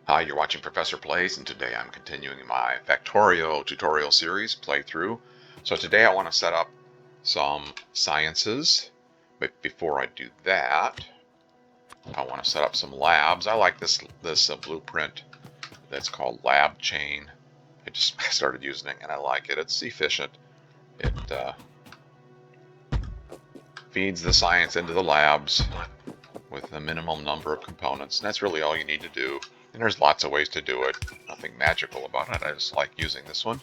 Hi, you're watching Professor Plays, and today I'm continuing my factorio tutorial series playthrough. So today I want to set up some sciences, but before I do that, I want to set up some labs. I like this blueprint that's called Lab Chain. I just started using it and I like it. It's efficient. It feeds the science into the labs with a minimum number of components, and that's really all you need to do. And there's lots of ways to do it. Nothing magical about it. I just like using this one.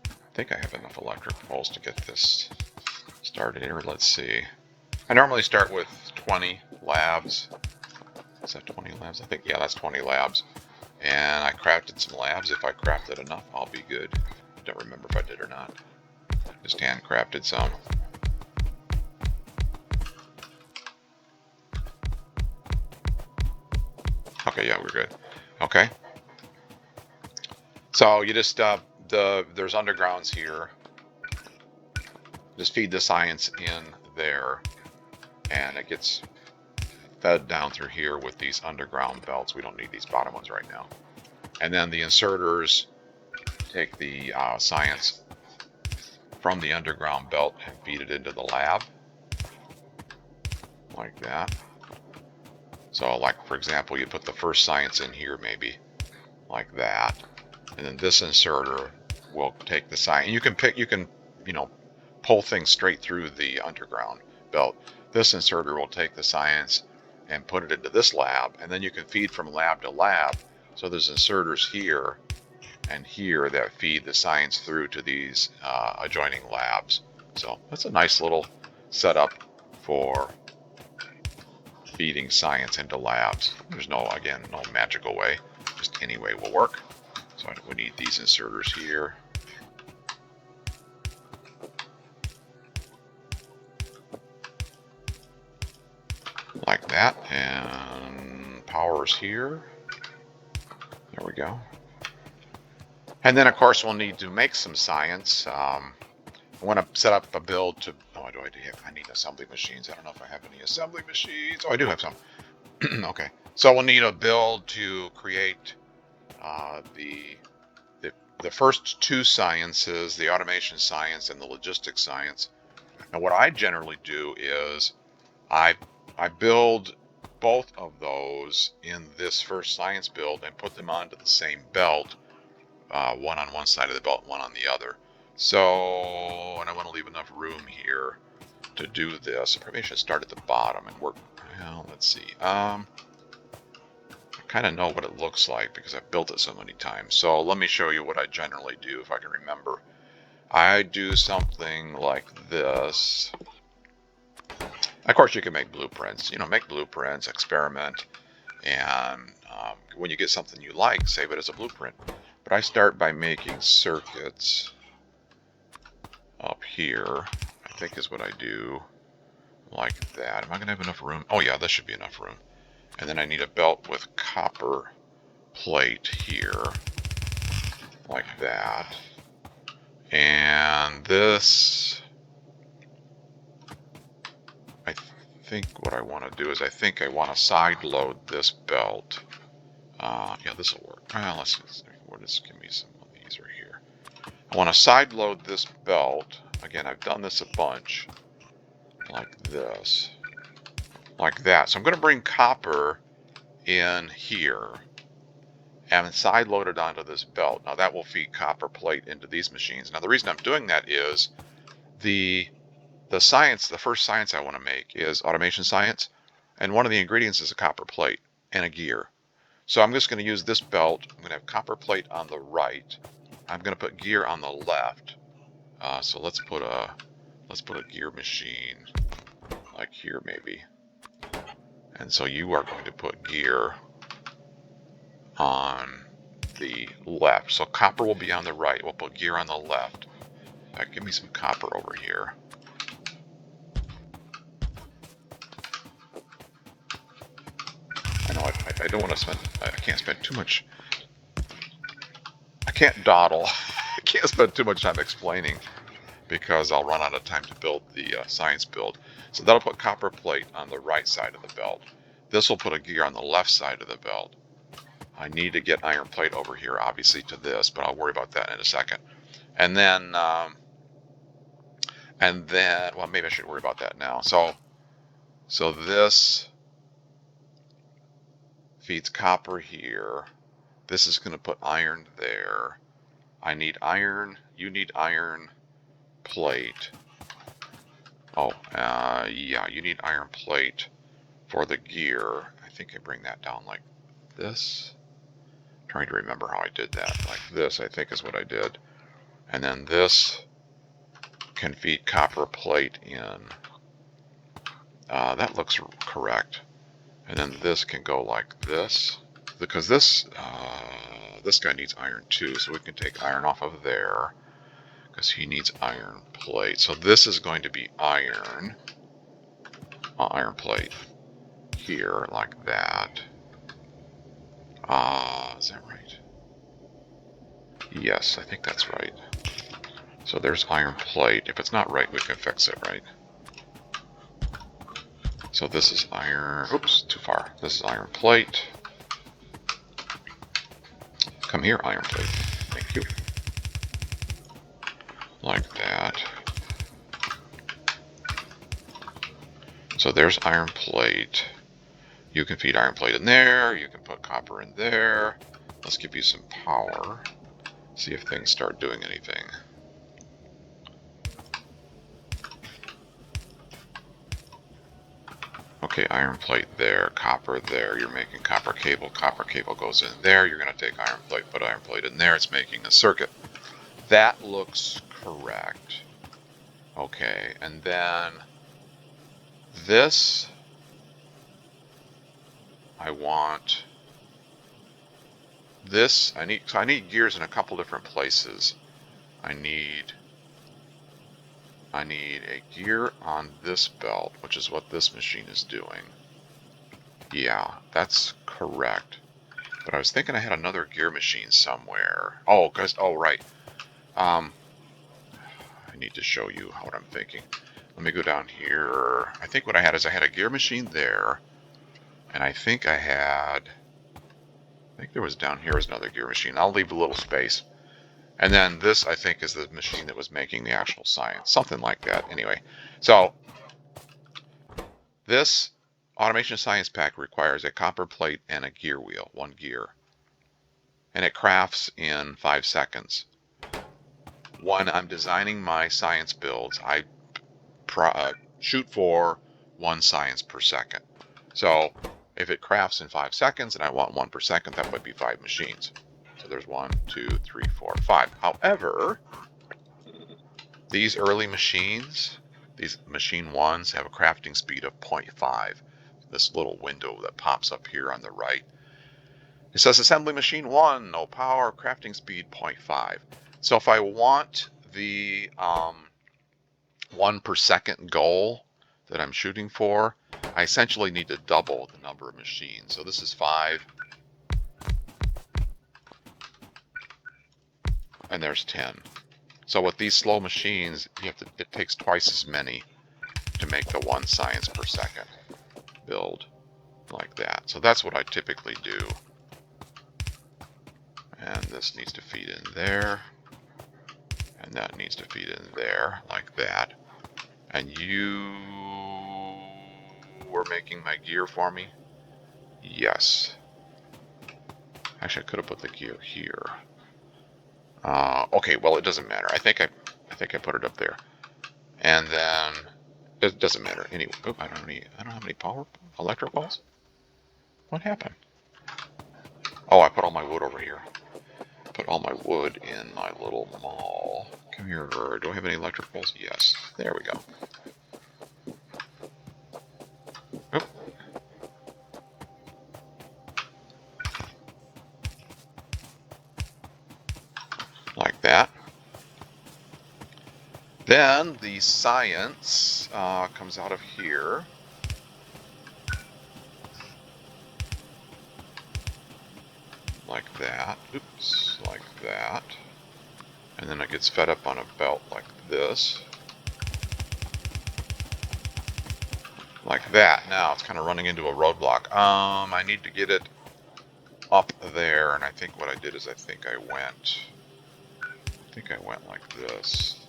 I think I have enough electric poles to get this started here. Let's see. I normally start with 20 labs. Is that 20 labs? I think, yeah, that's 20 labs. And I crafted some labs. If I crafted enough, I'll be good. I don't remember if I did or not. Just handcrafted some. Okay, yeah, we're good. Okay. So you just, there's undergrounds here. Just feed the science in there, and it gets fed down through here with these underground belts. We don't need these bottom ones right now. And then the inserters take the science from the underground belt and feed it into the lab, like that. So like, for example, you put the first science in here, maybe like that, and then this inserter will take the science. You can pull things straight through the underground belt. This inserter will take the science and put it into this lab, and then you can feed from lab to lab. So there's inserters here and here that feed the science through to these adjoining labs. So that's a nice little setup for feeding science into labs. There's no magical way, just any way will work. So we need these inserters here. Like that, and power's here. There we go. And then of course we'll need to make some science. I want to set up a build to, I need assembly machines. I don't know if I have any assembly machines. Oh, I do have some. Okay, so we'll need a build to create the first two sciences, the automation science and the logistics science. And what I generally do is I build both of those in this first science build and put them onto the same belt, one on one side of the belt, one on the other. So, and I want to leave enough room here to do this. I probably should start at the bottom and work. Well, let's see. I kind of know what it looks like because I've built it so many times. So let me show you what I generally do if I can remember. I do something like this. Of course, you can make blueprints. Make blueprints, experiment, and when you get something you like, save it as a blueprint. But I start by making circuits up here, I think is what I do, like that. Am I going to have enough room? Oh yeah, this should be enough room. And then I need a belt with copper plate here, like that. And this, I think what I want to do is I want to side load this belt. Yeah, this will work. Let's give me some of these right here. I want to side load this belt. Again, I've done this a bunch, like this, like that. So I'm going to bring copper in here and side load it onto this belt. Now that will feed copper plate into these machines. Now the reason I'm doing that is the science, the first science I want to make is automation science, and one of the ingredients is a copper plate and a gear. So I'm just going to use this belt. I'm going to have copper plate on the right. I'm going to put gear on the left. So let's put a gear machine like here maybe. And so you are going to put gear on the left. So copper will be on the right. We'll put gear on the left. Give me some copper over here. I know I don't want to spend, I can't spend too much, I can't dawdle. I can't spend too much time explaining because I'll run out of time to build the science build. So that'll put copper plate on the right side of the belt. This will put a gear on the left side of the belt. I need to get iron plate over here, obviously, to this, but I'll worry about that in a second. And then, well, maybe I should worry about that now. So this feeds copper here. This is going to put iron there. I need iron. You need iron plate. Oh, yeah, you need iron plate for the gear. I think I bring that down like this. I'm trying to remember how I did that. Like this, I think is what I did. And then this can feed copper plate in. That looks correct. And then this can go like this, because this guy needs iron too, so we can take iron off of there, because he needs iron plate. So this is going to be iron plate here, like that. Is that right? Yes, I think that's right. So there's iron plate. If it's not right, we can fix it, right? So this is iron, oops, too far. This is iron plate. Come here, iron plate. Thank you. Like that. So there's iron plate. You can feed iron plate in there. You can put copper in there. Let's give you some power. See if things start doing anything. Okay, iron plate there, copper there. You're making copper cable. Copper cable goes in there. You're going to take iron plate, put iron plate in there. It's making a circuit. That looks correct. Okay, and then this, I want this. I need gears in a couple different places. I need a gear on this belt, which is what this machine is doing. Yeah, that's correct. But I was thinking I had another gear machine somewhere. Oh, right. I need to show you what I'm thinking. Let me go down here. I think what I had is I had a gear machine there, and I think there was down here is another gear machine. I'll leave a little space. And then this, I think, is the machine that was making the actual science. Something like that. Anyway, so this automation science pack requires a copper plate and a gear wheel, one gear. And it crafts in 5 seconds. When I'm designing my science builds, I shoot for 1 science per second. So if it crafts in 5 seconds and I want 1 per second, that would be 5 machines. So there's 1, 2, 3, 4, 5. However, these early machines, these machine ones, have a crafting speed of 0.5. This little window that pops up here on the right. It says assembly machine 1, no power, crafting speed 0.5. So if I want the 1 per second goal that I'm shooting for, I essentially need to double the number of machines. So this is 5. And there's 10. So with these slow machines, it takes twice as many to make the 1 science per second build like that. So that's what I typically do. And this needs to feed in there. And that needs to feed in there like that. And you were making my gear for me? Yes. Actually, I could have put the gear here. Okay, well, it doesn't matter. I think I put it up there. And then it doesn't matter anyway. Oh, I don't have any electric balls. What happened? Oh, I put all my wood over here. Put all my wood in my little mall. Come here. Do I have any electric balls? Yes. There we go. Oh. Like that. Then the science comes out of here. Like that. Oops, like that. And then it gets fed up on a belt like this. Like that. Now it's kind of running into a roadblock. I need to get it up there, and I think what I did is I think I went like this.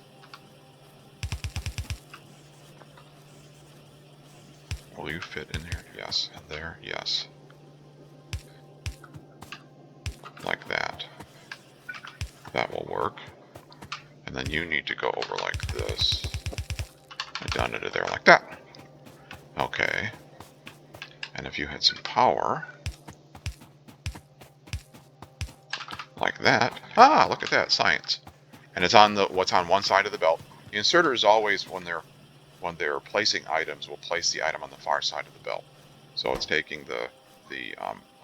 Will you fit in there? Yes. And there? Yes. Like that. That will work. And then you need to go over like this. And down into there like that. Okay. And if you had some power, like that. Ah, look at that, science. And it's on what's on one side of the belt. The inserter is always, when they're placing items, will place the item on the far side of the belt. So it's taking the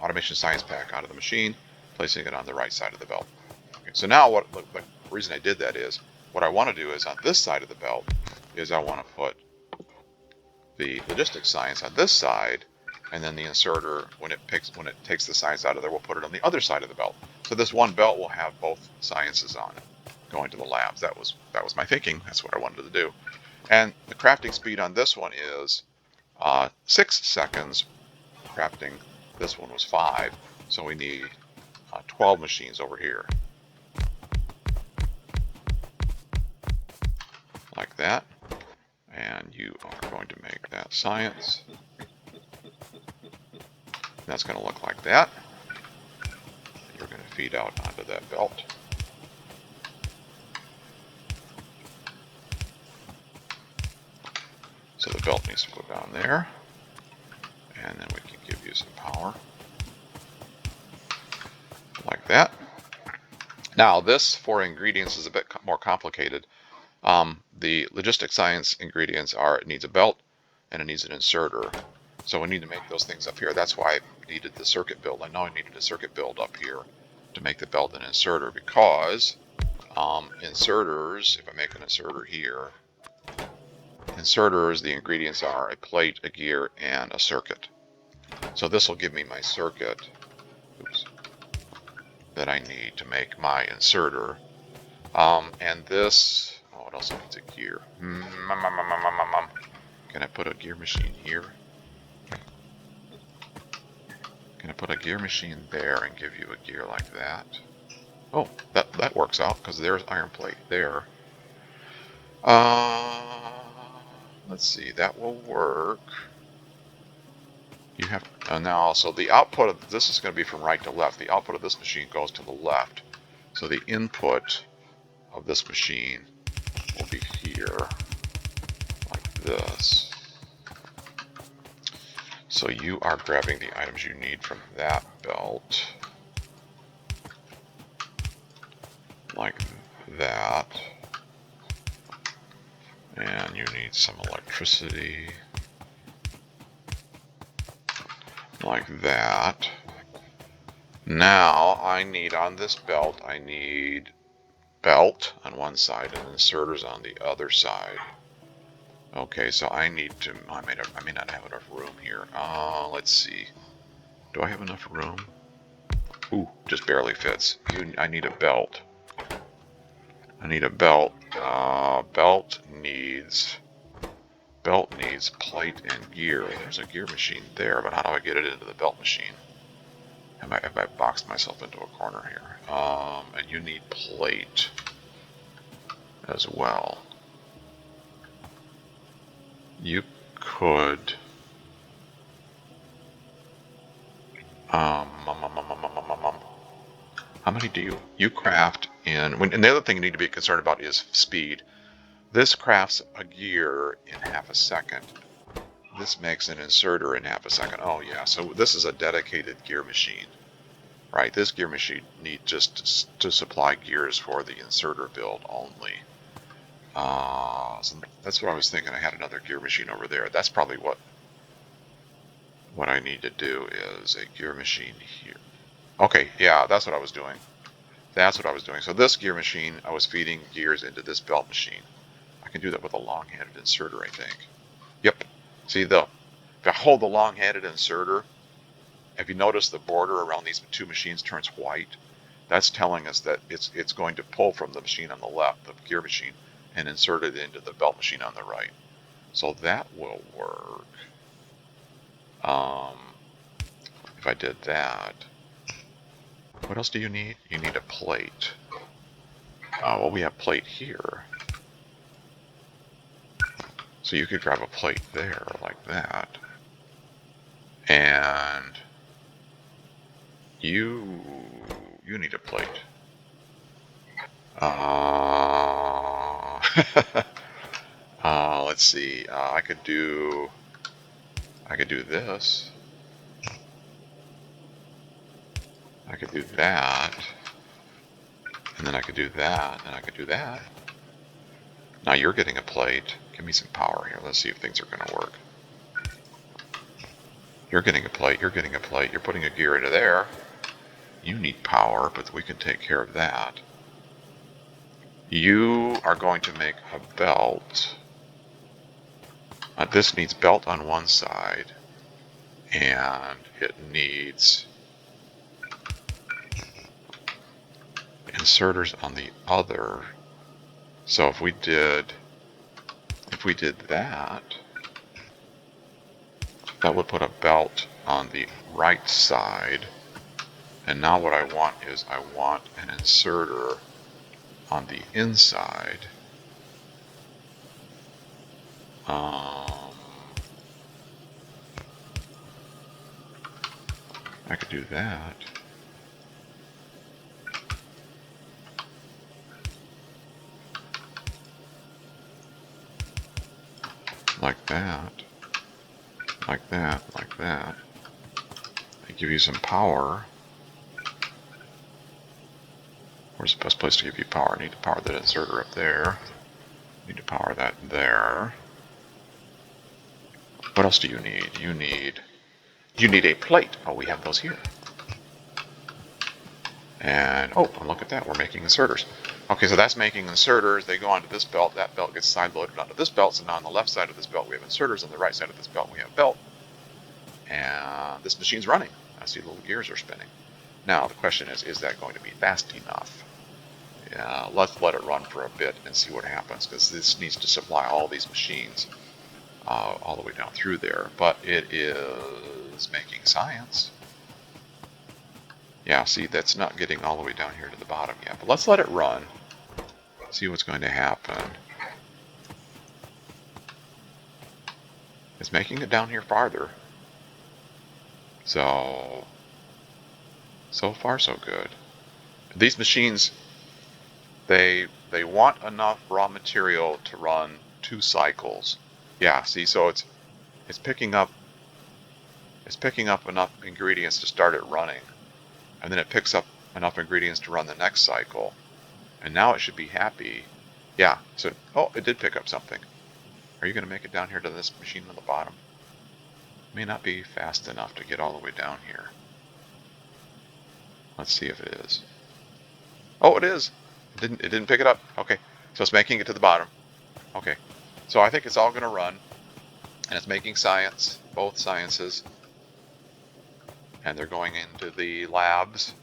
automation science pack out of the machine, placing it on the right side of the belt. Okay, so now the reason I did that is, what I want to do is on this side of the belt is I want to put the logistic science on this side, and then the inserter, when it takes the science out of there, we'll put it on the other side of the belt. So this one belt will have both sciences on it going to the labs. That was my thinking. That's what I wanted to do. And the crafting speed on this one is 6 seconds. Crafting this one was 5, so we need 12 machines over here. Like that. And you are going to make that science. That's going to look like that. You're going to feed out onto that belt. So the belt needs to go down there. And then we can give you some power. Like that. Now this for ingredients is a bit more complicated. The logistic science ingredients are, it needs a belt and it needs an inserter. So we need to make those things up here. That's why I needed the circuit build. I know I needed a circuit build up here to make the belt and inserter, because inserters, if I make an inserter here, inserters, the ingredients are a plate, a gear, and a circuit. So this will give me my circuit, that I need to make my inserter. And this, what else needs a gear? Can I put a gear machine here? Can I put a gear machine there and give you a gear like that? Oh, that works out, because there's iron plate there. Let's see, that will work. You have now, so the output of this is going to be from right to left. The output of this machine goes to the left. So the input of this machine will be here, like this. So you are grabbing the items you need from that belt, like that. And you need some electricity, like that. Now I need, on this belt, I need belt on one side and inserters on the other side. Okay, so I need to, I may not have enough room here. Let's see. Do I have enough room? Ooh, just barely fits. I need a belt. I need a belt. Belt needs plate and gear. There's a gear machine there, but how do I get it into the belt machine? Have I boxed myself into a corner here? And you need plate as well. You could how many do you craft in? And the other thing you need to be concerned about is speed. This crafts a gear in half a second. This makes an inserter in half a second. Oh yeah, so this is a dedicated gear machine, right? This gear machine needs just to supply gears for the inserter build only. So that's what I was thinking. I had another gear machine over there. That's probably what I need to do, is a gear machine here. Okay, yeah, that's what I was doing. That's what I was doing. So this gear machine, I was feeding gears into this belt machine. I can do that with a long-handed inserter, I think. Yep. See, if I hold the long-handed inserter, if you notice the border around these two machines turns white, that's telling us that it's going to pull from the machine on the left, the gear machine, and insert it into the belt machine on the right. So that will work. If I did that, what else do you need? You need a plate. Well, we have plate here. So you could grab a plate there like that. And you need a plate. Let's see. I could do this. I could do that. And then I could do that. And I could do that. Now you're getting a plate. Give me some power here. Let's see if things are going to work. You're getting a plate. You're getting a plate. You're putting a gear into there. You need power, but we can take care of that. You are going to make a belt. This needs belt on one side, and it needs inserters on the other. So if we did that, that would put a belt on the right side. And now what I want is I want an inserter on the inside. I could do that. Like that. Like that. Like that. They give you some power. Where's the best place to give you power? I need to power that inserter up there. Need to power that there. What else do you need? You need a plate. Oh, we have those here. And oh, look at that. We're making inserters. Okay, so that's making inserters. They go onto this belt. That belt gets side loaded onto this belt. So now on the left side of this belt we have inserters. On the right side of this belt we have belt. And this machine's running. I see the little gears are spinning. Now the question is that going to be fast enough? Yeah, let's let it run for a bit and see what happens, because this needs to supply all these machines all the way down through there. But it is making science. Yeah, see, that's not getting all the way down here to the bottom yet. But let's let it run. See what's going to happen. It's making it down here farther. So far so good. These machines, they want enough raw material to run 2 cycles. Yeah, see, so it's picking up enough ingredients to start it running. And then it picks up enough ingredients to run the next cycle. And now it should be happy. Yeah, so, oh, it did pick up something. Are you going to make it down here to this machine on the bottom? It may not be fast enough to get all the way down here. Let's see if it is. Oh, it is. It didn't pick it up. Okay, so it's making it to the bottom. Okay, so I think it's all going to run. And it's making science, both sciences. And they're going into the labs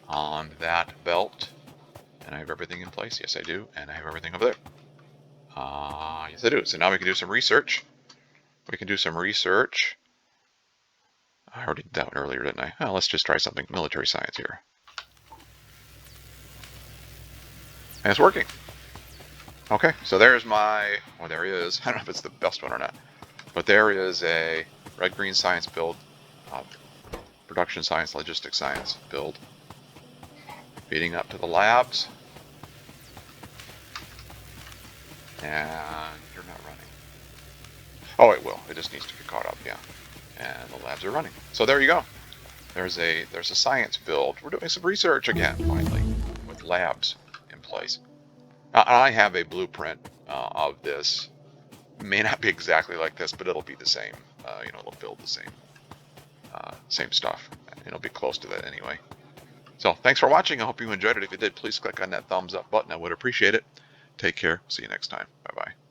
on that belt. And I have everything in place. Yes, I do. And I have everything over there. Yes, I do. So now we can do some research. We can do some research. I already did that one earlier, didn't I? Well, let's just try something military science here. And it's working. Okay, so there's my, well, there is. I don't know if it's the best one or not. But there is a red-green science build. Production science, logistic science build. Feeding up to the labs. And you're not running. Oh, it will. It just needs to get caught up, yeah. And the labs are running. So there you go. There's a science build. We're doing some research again, finally, with labs in place. I have a blueprint of this. It may not be exactly like this, but it'll be the same. It'll build the same stuff. It'll be close to that anyway. So thanks for watching. I hope you enjoyed it. If you did, please click on that thumbs up button. I would appreciate it. Take care. See you next time. Bye-bye.